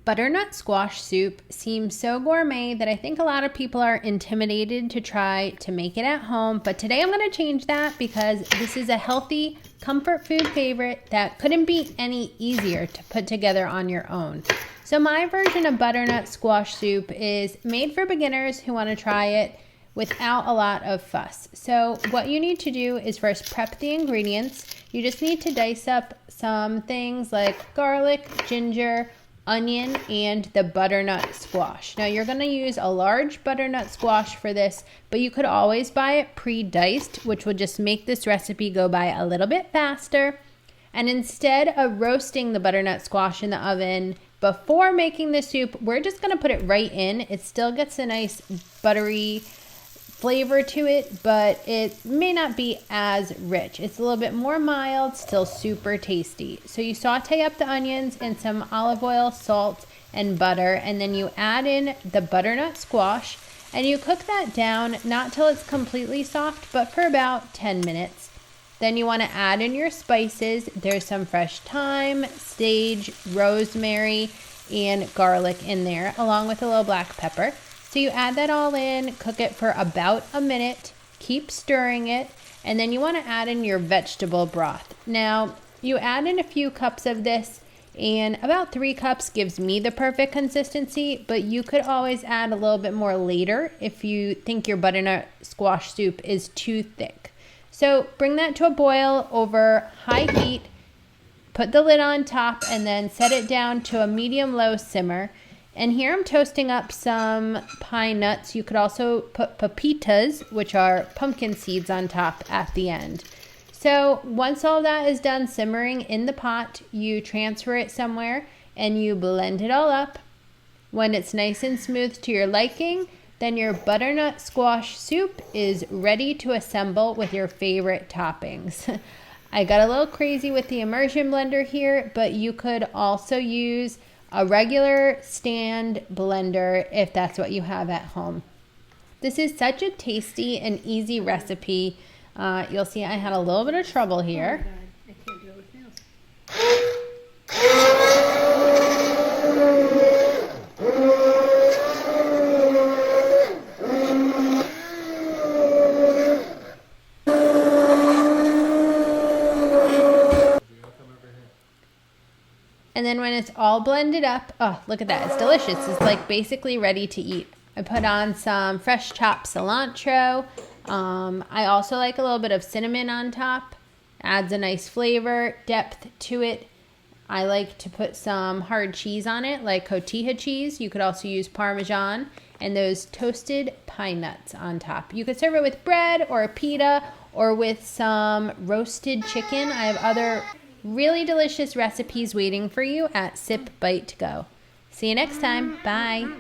Butternut squash soup seems so gourmet that I think a lot of people are intimidated to try to make it at home. But today I'm going to change that because this is a healthy comfort food favorite that couldn't be any easier to put together on your own. So my version of butternut squash soup is made for beginners who want to try it without a lot of fuss. So what you need to do is first prep the ingredients. You just need to dice up some things like garlic, ginger, onion, and the butternut squash. Now you're going to use a large butternut squash for this, but you could always buy it pre-diced, which would just make this recipe go by a little bit faster. And instead of roasting the butternut squash in the oven before making the soup, we're just going to put it right in. It still gets a nice buttery flavor to it, but it may not be as rich. It's a little bit more mild, still super tasty. So you saute up the onions in some olive oil, salt, and butter, and then you add in the butternut squash, and you cook that down, not till it's completely soft, but for about 10 minutes. Then you want to add in your spices. There's some fresh thyme, sage, rosemary, and garlic in there, along with a little black pepper. So you add that all in, cook it for about a minute, keep stirring it, and then you want to add in your vegetable broth. Now, you add in a few cups of this, and about 3 cups gives me the perfect consistency, but you could always add a little bit more later if you think your butternut squash soup is too thick. So bring that to a boil over high heat, put the lid on top, and then set it down to a medium-low simmer. And here I'm toasting up some pine nuts. You could also put pepitas, which are pumpkin seeds, on top at the end. So once all that is done simmering in the pot, you transfer it somewhere and you blend it all up. When it's nice and smooth to your liking, then your butternut squash soup is ready to assemble with your favorite toppings. I got a little crazy with the immersion blender here, but you could also use a regular stand blender if that's what you have at home. This is such a tasty and easy recipe. You'll see I had a little bit of trouble here. Oh my God. I can't do it with nails. And then when it's all blended up, oh, look at that. It's delicious. It's like basically ready to eat. I put on some fresh chopped cilantro. I also like a little bit of cinnamon on top. Adds a nice flavor, depth to it. I like to put some hard cheese on it, like cotija cheese. You could also use parmesan and those toasted pine nuts on top. You could serve it with bread or a pita or with some roasted chicken. I have other really delicious recipes waiting for you at Sip Bite to Go. See you next time. Bye.